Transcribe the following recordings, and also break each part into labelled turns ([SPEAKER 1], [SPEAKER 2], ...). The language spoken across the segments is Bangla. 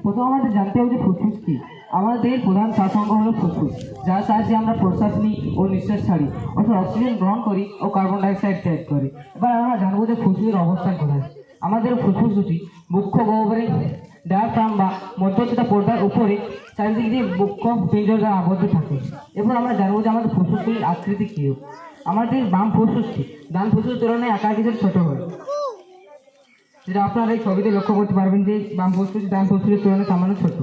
[SPEAKER 1] প্রথম আমাদের জানতে হবে যে ফুসফুস কি। আমাদের প্রধান শ্বাসাঙ্গ হলো ফুসফুস, যার সাহায্যে আমরা প্রশ্বাস নিই ও নিঃশ্বাস ছাড়ি, অর্থাৎ অক্সিজেন গ্রহণ করি ও কার্বন ডাইঅক্সাইড ত্যাগ করি। এবার আমরা জানবো যে ফুসফুসের অবস্থান কোথায়। আমাদের ফুসফুস দুটি মুখ্য গহ্বরে ডায়াফ্রাম বা মধ্যচ্ছদা পর্দার উপরে চারিদিক দিয়ে মুখ্য পিঞ্জর দ্বারা আবদ্ধ থাকে। এবার আমরা জানবো যে আমাদের ফুসফুসগুলির আকৃতি কী। আমাদের বাম ফুসফুসটি ডান ফুসফুসের তুলনায় আকার কিছুটা ছোট হয়, যেটা আপনারা এই ছবিতে লক্ষ্য করতে পারবেন যে বাম ফুসফুস ডান ফুসফুসের তুলনায় সামান্য ছোট।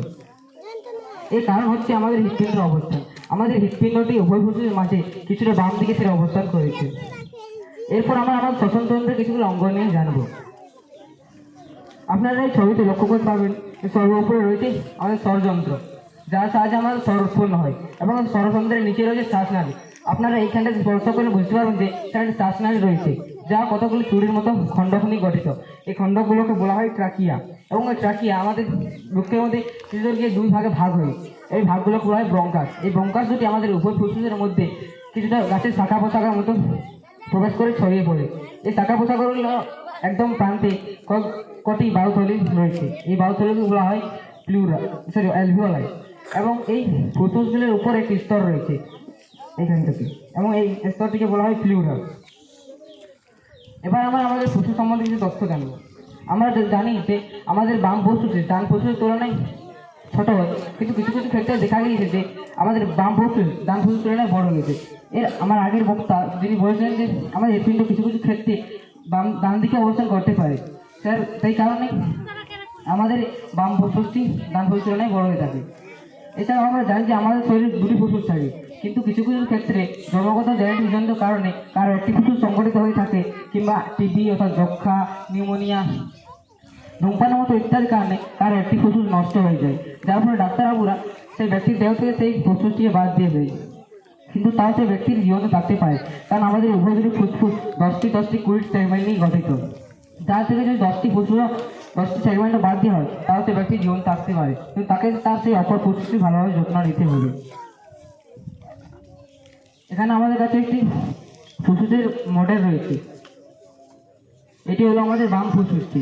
[SPEAKER 1] এর কারণ হচ্ছে আমাদের হৃৎপিণ্ডের অবস্থান। আমাদের হৃৎপিণ্ডটি উভয় ফুসফুসের মাঝে কিছুটা বাম দিকে সেটা অবস্থান করেছে। এরপর আমরা আমার শ্বসনতন্ত্রের কিছুগুলো অঙ্গ নিয়ে জানবো। আপনারা এই ছবিতে লক্ষ্য করতে পারবেন সর্বোপরে রয়েছে আমাদের স্বরযন্ত্র, যার সাহায্যে আমাদের স্বর উৎপন্ন হয়, এবং স্বরযন্ত্রের নিচে রয়েছে শ্বাসনালী। আপনারা এইখানটাতে স্পর্শ করলে বুঝতে পারবেন যে সেখানে শ্বাসনালী রয়েছে, যা কতগুলি চুড়ির মতো খণ্ডক নিয়ে গঠিত। এই খণ্ডকগুলোকে বলা হয় ট্রাকিয়া, এবং এই ট্রাকিয়া আমাদের বুকের মধ্যে গিয়ে দুই ভাগে ভাগ হয়। এই ভাগগুলোকে বলা হয় ব্রঙ্কাস। এই ব্রঙ্কাস দুটি আমাদের উভয় ফুসফুসের মধ্যে কিছুটা গাছের শাখা পোশাকার মতো প্রবেশ করে ছড়িয়ে পড়ে। এই শাখা পোশাকগুলো একদম প্রান্তে কটি বায়ুথলি রয়েছে। এই বায়ুথলিকে বলা হয় অ্যালভিওলাই, এবং এই ফুসফুসগুলির উপর একটি স্তর রয়েছে এইখান থেকে, এবং এই স্তরটিকে বলা হয় প্লিউরা। এবার আমরা আমাদের ফুসফুস সম্বন্ধে কিছু তথ্য জানবো। আমরা জানি যে আমাদের বাম ফুসফুস ডান ফুসফুসের তুলনায় ছোট হয়, কিন্তু কিছু কিছু ক্ষেত্রে দেখা গিয়েছে যে আমাদের বাম ফুসফুস ডান ফুসফুসের তুলনায় বড় হয়েছে। আমার আগের বক্তা যিনি বলেছিলেন যে আমাদের হৃৎপিণ্ড কিছু কিছু ক্ষেত্রে ডান দিকে অবস্থান করতে পারে, স্যার সেই কারণে আমাদের বাম ফুসফুসটি ডান ফুসফুসের তুলনায় বড় হয়ে থাকে। এছাড়াও আমরা জানি যে আমাদের শরীরে দুটি ফুসফুস থাকে, কিন্তু কিছু কিছু ক্ষেত্রে জন্মগত জেনেটিকজনিত কারণে কারো একটি ফুসফুস সংগঠিত হয়ে থাকে, কিংবা টিবি অর্থাৎ যক্ষা, নিউমোনিয়া, ধূমপানের মতো ইত্যাদি কারণে কারো একটি ফুসফুস নষ্ট হয়ে যায়, যার ফলে ডাক্তারবাবুরা সেই ব্যক্তির দেহ থেকে সেই ফুসফুসটিকে বাদ দিয়ে দেয়। কিন্তু তাও সেই ব্যক্তির জীবনে থাকতে পারে, কারণ আমাদের উভয় দুটি ফুসফুস 10টি 20 সেগমেন্ট নিয়ে গঠিত। যার থেকে যদি 10টি সেগমেন্ট বাদ দিয়ে হয়, তাহলে সেই ব্যক্তির জীবন থাকতে পারে, কিন্তু তাকে তার সেই অপর ফুসফুসটি ভালোভাবে যত্ন নিতে হবে। এখানে আমাদের কাছে একটি ফুসফুসের মডেল রয়েছে। এটি হলো আমাদের বাম ফুসফুসটি,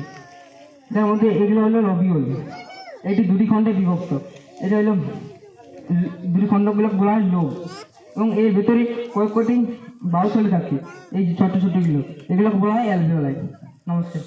[SPEAKER 1] যার মধ্যে এগুলো হলো লবিউল। এটি দুটি খণ্ডে বিভক্ত। এটা হলো দুটি খণ্ডগুলো বলা হয় লোব, এবং এর ভেতরে কয়েকটি বায়ুথলি থাকে, এই ছোট ছোটগুলো, এগুলোকে বলা হয় অ্যালভিওলাই। নমস্কার।